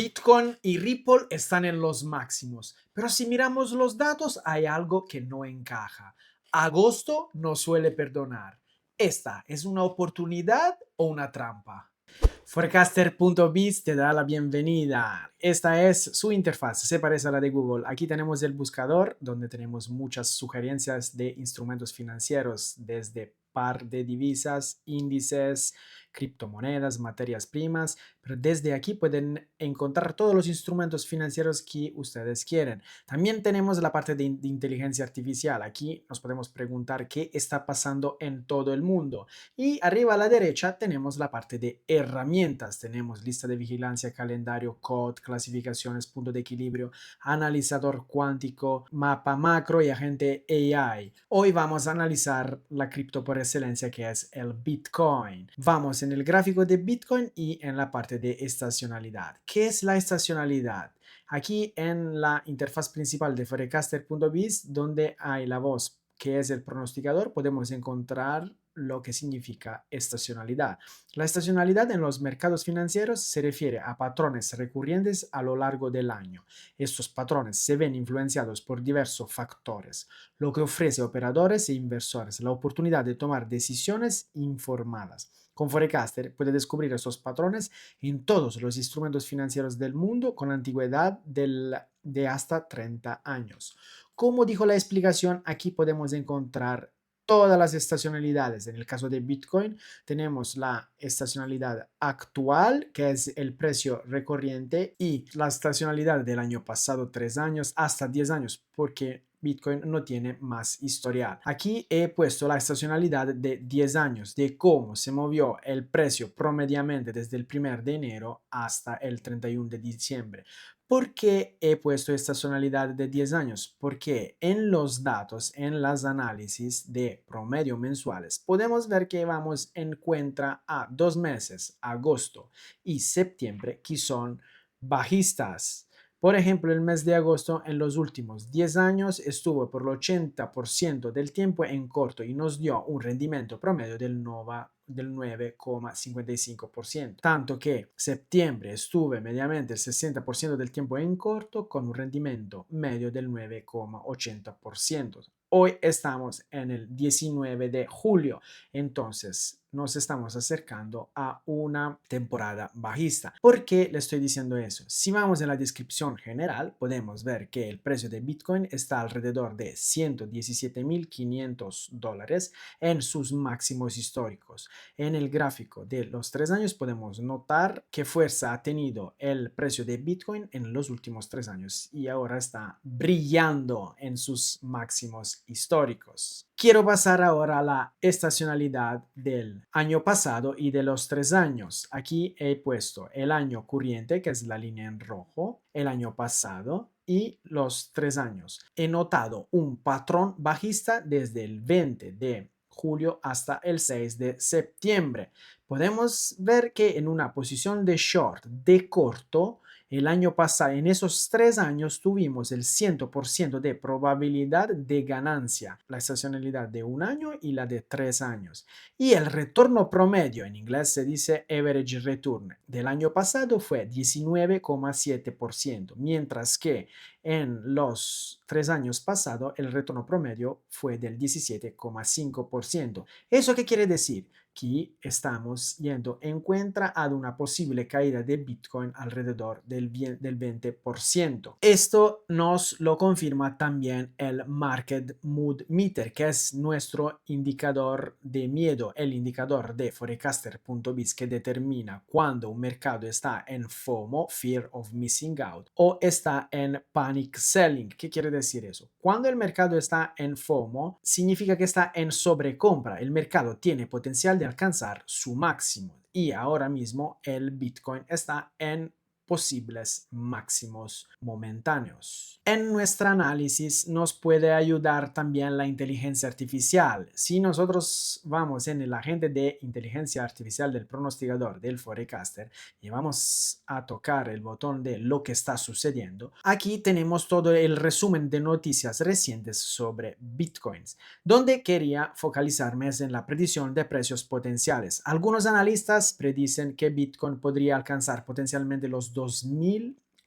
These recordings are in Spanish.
Bitcoin y Ripple están en los máximos, pero si miramos los datos hay algo que no encaja. Agosto no suele perdonar. ¿Esta es una oportunidad o una trampa? Forecaster.biz te da la bienvenida. Esta es su interfaz, se parece a la de Google. Aquí tenemos el buscador donde tenemos muchas sugerencias de instrumentos financieros, desde par de divisas, índices, criptomonedas, materias primas, pero desde aquí pueden encontrar todos los instrumentos financieros que ustedes quieren. También tenemos la parte de inteligencia artificial. Aquí nos podemos preguntar qué está pasando en todo el mundo. Y arriba a la derecha tenemos la parte de herramientas. Tenemos lista de vigilancia, calendario, COD, clasificaciones, punto de equilibrio, analizador cuántico, mapa macro y agente AI. Hoy vamos a analizar la cripto por excelencia, que es el Bitcoin. Vamos en el gráfico de Bitcoin y en la parte de estacionalidad. ¿Qué es la estacionalidad? Aquí en la interfaz principal de forecaster.biz, donde hay la voz que es el pronosticador, podemos encontrar lo que significa estacionalidad. La estacionalidad en los mercados financieros se refiere a patrones recurrentes a lo largo del año. Estos patrones se ven influenciados por diversos factores, lo que ofrece a operadores e inversores la oportunidad de tomar decisiones informadas. Con Forecaster puede descubrir estos patrones en todos los instrumentos financieros del mundo con antigüedad de hasta 30 años. Como dijo la explicación, aquí podemos encontrar todas las estacionalidades. En el caso de Bitcoin tenemos la estacionalidad actual, que es el precio recurrente, y la estacionalidad del año pasado, 3 años, hasta 10 años, porque Bitcoin no tiene más historial. Aquí he puesto la estacionalidad de 10 años, de cómo se movió el precio promediamente desde el 1 de enero hasta el 31 de diciembre. ¿Por qué he puesto estacionalidad de 10 años? Porque en los datos, en las análisis de promedio mensuales, podemos ver que vamos en cuenta a 2 meses, agosto y septiembre, que son bajistas. Por ejemplo, el mes de agosto en los últimos 10 años estuvo por el 80% del tiempo en corto y nos dio un rendimiento promedio del 9,55%. Tanto que septiembre estuve mediamente el 60% del tiempo en corto con un rendimiento medio del 9,80%. Hoy estamos en el 19 de julio, entonces nos estamos acercando a una temporada bajista. ¿Por qué le estoy diciendo eso? Si vamos en la descripción general, podemos ver que el precio de Bitcoin está alrededor de $117,500 en sus máximos históricos. En el gráfico de los 3 años podemos notar qué fuerza ha tenido el precio de Bitcoin en los últimos 3 años y ahora está brillando en sus máximos históricos. Quiero pasar ahora a la estacionalidad del año pasado y de los 3 años. Aquí he puesto el año corriente, que es la línea en rojo, el año pasado y los 3 años. He notado un patrón bajista desde el 20 de julio hasta el 6 de septiembre. Podemos ver que en una posición de short de corto, el año pasado, en esos 3 años, tuvimos el 100% de probabilidad de ganancia, la estacionalidad de 1 año y la de 3 años. Y el retorno promedio, en inglés se dice average return, del año pasado fue 19,7%, mientras que en los 3 años pasados el retorno promedio fue del 17,5%. ¿Eso qué quiere decir? Que estamos yendo en cuenta a una posible caída de Bitcoin alrededor del 20%. Esto nos lo confirma también el Market Mood Meter, que es nuestro indicador de miedo, el indicador de forecaster.biz que determina cuando un mercado está en FOMO, Fear of Missing Out, o está en Panic Selling. ¿Qué quiere decir eso? Cuando el mercado está en FOMO, significa que está en sobrecompra. El mercado tiene potencial de alcanzar su máximo y ahora mismo el Bitcoin está en posibles máximos momentáneos. En nuestro análisis nos puede ayudar también la inteligencia artificial. Si nosotros vamos en el agente de inteligencia artificial del pronosticador del Forecaster y vamos a tocar el botón de lo que está sucediendo, aquí tenemos todo el resumen de noticias recientes sobre Bitcoins, donde quería focalizarme en la predicción de precios potenciales. Algunos analistas predicen que Bitcoin podría alcanzar potencialmente los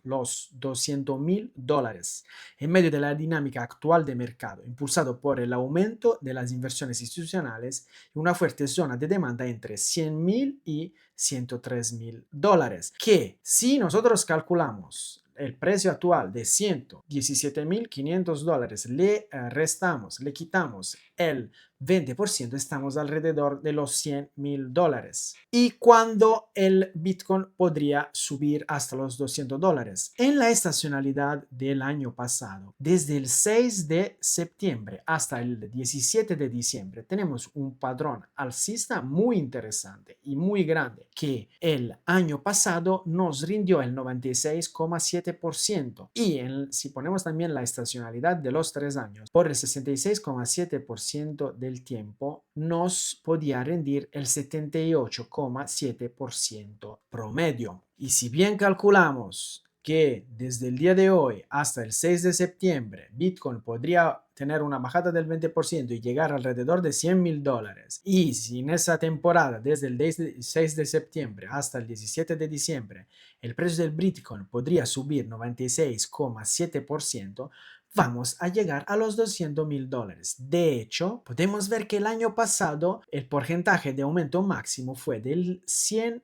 los $200,000 en medio de la dinámica actual de mercado, impulsado por el aumento de las inversiones institucionales y una fuerte zona de demanda entre $100,000 y $103,000, que si nosotros calculamos el precio actual de $117,500, le quitamos el 20%, estamos alrededor de los $100,000. ¿Y cuándo el Bitcoin podría subir hasta los $200? En la estacionalidad del año pasado, desde el 6 de septiembre hasta el 17 de diciembre, tenemos un patrón alcista muy interesante y muy grande, que el año pasado nos rindió el 96,7%. Y si ponemos también la estacionalidad de los 3 años, por el 66,7% del tiempo nos podía rendir el 78,7% promedio. Y si bien calculamos que desde el día de hoy hasta el 6 de septiembre Bitcoin podría tener una bajada del 20% y llegar alrededor de $100,000, y si en esa temporada desde el 6 de septiembre hasta el 17 de diciembre el precio del Bitcoin podría subir 96,7%, vamos a llegar a los $200,000. De hecho, podemos ver que el año pasado el porcentaje de aumento máximo fue del 100%,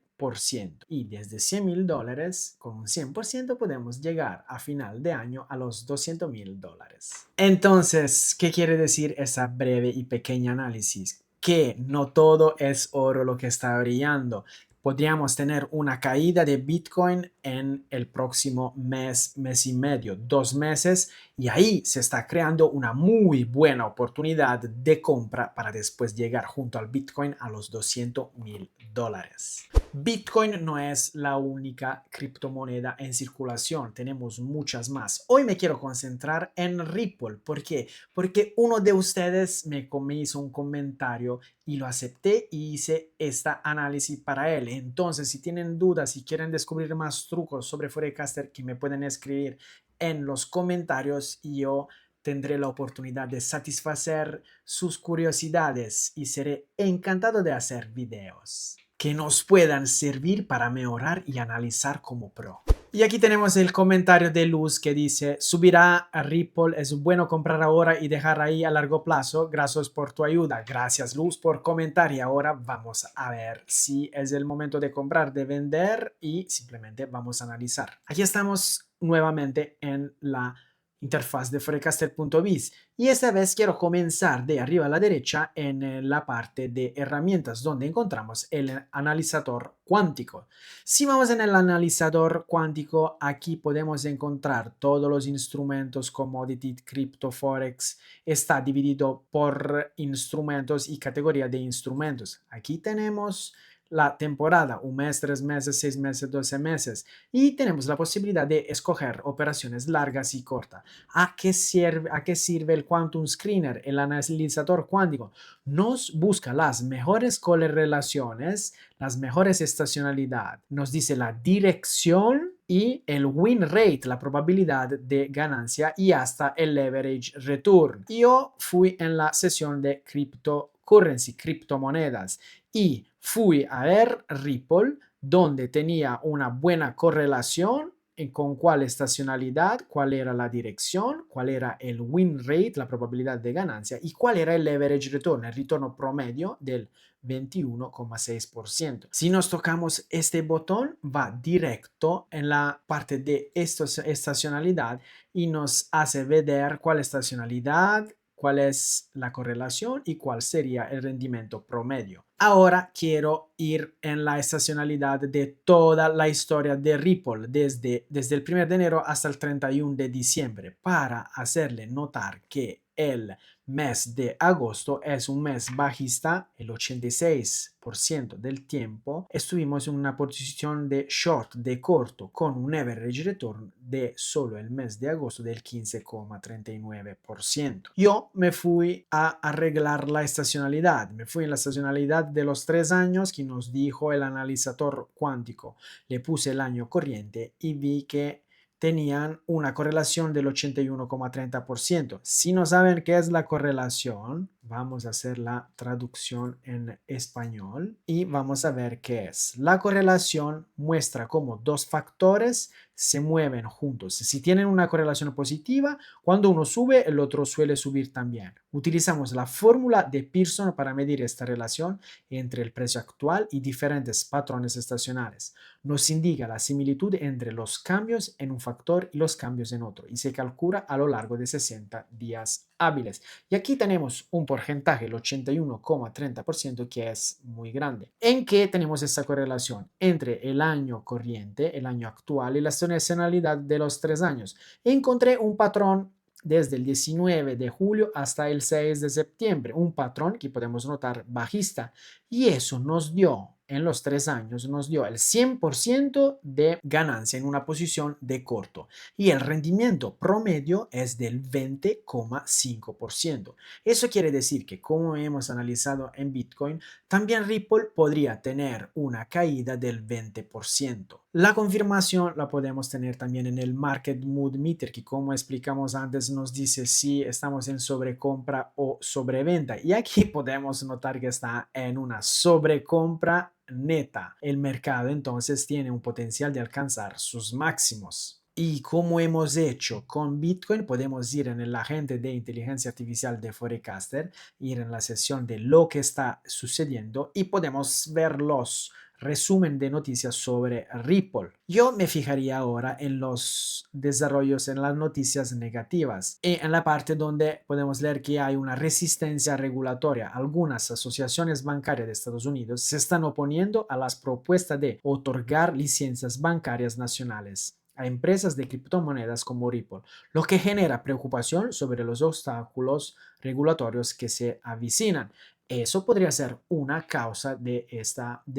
y desde $100,000 con un 100% podemos llegar a final de año a los $200,000. Entonces, ¿qué quiere decir esa breve y pequeña análisis? Que no todo es oro lo que está brillando. Podríamos tener una caída de Bitcoin en el próximo mes, mes y medio, 2 meses, y ahí se está creando una muy buena oportunidad de compra para después llegar junto al Bitcoin a los $200,000. Bitcoin no es la única criptomoneda en circulación, tenemos muchas más. Hoy me quiero concentrar en Ripple. ¿Por qué? Porque uno de ustedes me hizo un comentario y lo acepté y hice esta análisis para él. Entonces, si tienen dudas, si quieren descubrir más trucos sobre Forecaster, que me pueden escribir en los comentarios y yo tendré la oportunidad de satisfacer sus curiosidades y seré encantado de hacer videos que nos puedan servir para mejorar y analizar como pro. Y aquí tenemos el comentario de Luz que dice: subirá a Ripple, es bueno comprar ahora y dejar ahí a largo plazo. Gracias por tu ayuda. Gracias, Luz, por comentar. Y ahora vamos a ver si es el momento de comprar, de vender, y simplemente vamos a analizar. Aquí estamos nuevamente en la interfaz de Forecaster.biz, y esta vez quiero comenzar de arriba a la derecha en la parte de herramientas, donde encontramos el analizador cuántico. Si vamos en el analizador cuántico, aquí podemos encontrar todos los instrumentos, commodity, cripto, forex. Está dividido por instrumentos y categoría de instrumentos. Aquí tenemos la temporada, 1 mes, 3 meses, 6 meses, 12 meses, y tenemos la posibilidad de escoger operaciones largas y cortas. ¿A qué sirve el Quantum Screener? El analizador cuántico nos busca las mejores correlaciones, las mejores estacionalidades, nos dice la dirección y el win rate, la probabilidad de ganancia, y hasta el leverage return. Yo fui en la sesión de cryptocurrency, criptomonedas, y fui a ver Ripple, donde tenía una buena correlación con cuál estacionalidad, cuál era la dirección, cuál era el win rate, la probabilidad de ganancia, y cuál era el leverage return, el retorno promedio del 21,6%. Si nos tocamos este botón, va directo en la parte de estacionalidad y nos hace ver cuál estacionalidad, cuál es la correlación y cuál sería el rendimiento promedio. Ahora quiero ir en la estacionalidad de toda la historia de Ripple desde el 1 de enero hasta el 31 de diciembre, para hacerle notar que el mes de agosto es un mes bajista. El 86% del tiempo estuvimos en una posición de short, de corto, con un average return de solo el mes de agosto del 15,39%. Yo me fui a arreglar la estacionalidad, me fui en la estacionalidad de los 3 años que nos dijo el analizador cuántico. Le puse el año corriente y vi que tenían una correlación del 81,30%. Si no saben qué es la correlación, vamos a hacer la traducción en español y vamos a ver qué es. La correlación muestra cómo dos factores se mueven juntos. Si tienen una correlación positiva, cuando uno sube, el otro suele subir también. Utilizamos la fórmula de Pearson para medir esta relación entre el precio actual y diferentes patrones estacionales. Nos indica la similitud entre los cambios en un factor y los cambios en otro y se calcula a lo largo de 60 días hábiles. Y aquí tenemos un porcentaje, el 81,30%, que es muy grande. ¿En qué tenemos esta correlación? Entre el año corriente, el año actual y la sazonalidad de los 3 años. Encontré un patrón desde el 19 de julio hasta el 6 de septiembre, un patrón que podemos notar bajista, y eso nos dio en los 3 años nos dio el 100% de ganancia en una posición de corto y el rendimiento promedio es del 20,5%. Eso quiere decir que, como hemos analizado en Bitcoin, también Ripple podría tener una caída del 20%. La confirmación la podemos tener también en el Market Mood Meter, que, como explicamos antes, nos dice si estamos en sobrecompra o sobreventa. Y aquí podemos notar que está en una sobrecompra neta. El mercado entonces tiene un potencial de alcanzar sus máximos. Y como hemos hecho con Bitcoin, podemos ir en el agente de inteligencia artificial de Forecaster, ir en la sesión de lo que está sucediendo y podemos ver los resumen de noticias sobre Ripple. Yo me fijaría ahora en los desarrollos en las noticias negativas y en la parte donde podemos leer que hay una resistencia regulatoria. Algunas asociaciones bancarias de Estados Unidos se están oponiendo a las propuestas de otorgar licencias bancarias nacionales a empresas de criptomonedas como Ripple, lo que genera preocupación sobre los obstáculos regulatorios que se avicinan. Eso podría ser una causa de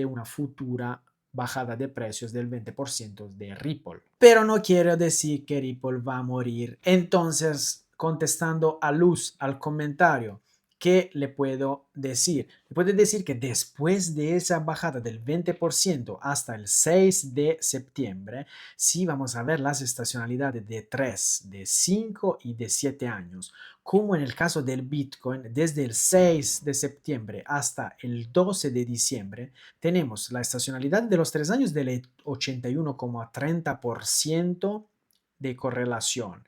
una futura bajada de precios del 20% de Ripple. Pero no quiero decir que Ripple va a morir. Entonces, contestando a Luz al comentario, ¿qué le puedo decir? Le puedo decir que después de esa bajada del 20% hasta el 6 de septiembre, sí vamos a ver las estacionalidades de 3, de 5 y de 7 años. Como en el caso del Bitcoin, desde el 6 de septiembre hasta el 12 de diciembre, tenemos la estacionalidad de los 3 años del 81,30% de correlación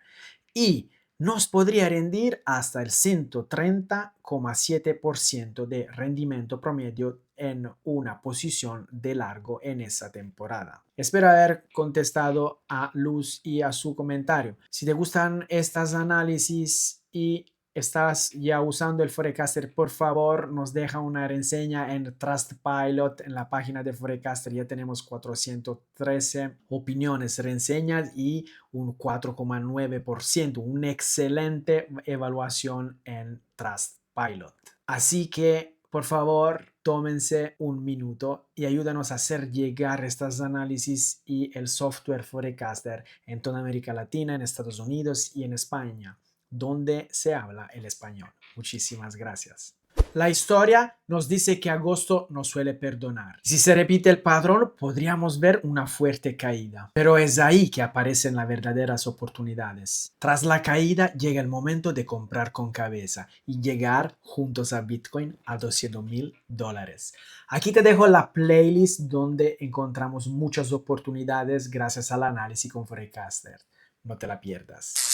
y nos podría rendir hasta el 130,7% de rendimiento promedio en una posición de largo en esa temporada. Espero haber contestado a Luz y a su comentario. Si te gustan estas análisis y estás ya usando el Forecaster, por favor nos deja una reseña en Trustpilot. En la página de Forecaster ya tenemos 413 opiniones, reseñas y un 4,9%, una excelente evaluación en Trustpilot. Así que, por favor, tómense un minuto y ayúdanos a hacer llegar estos análisis y el software Forecaster en toda América Latina, en Estados Unidos y en España, donde se habla el español. Muchísimas gracias. La historia nos dice que agosto no suele perdonar. Si se repite el patrón, podríamos ver una fuerte caída. Pero es ahí que aparecen las verdaderas oportunidades. Tras la caída llega el momento de comprar con cabeza y llegar juntos a Bitcoin a $200,000. Aquí te dejo la playlist donde encontramos muchas oportunidades gracias al análisis con Forecaster. No te la pierdas.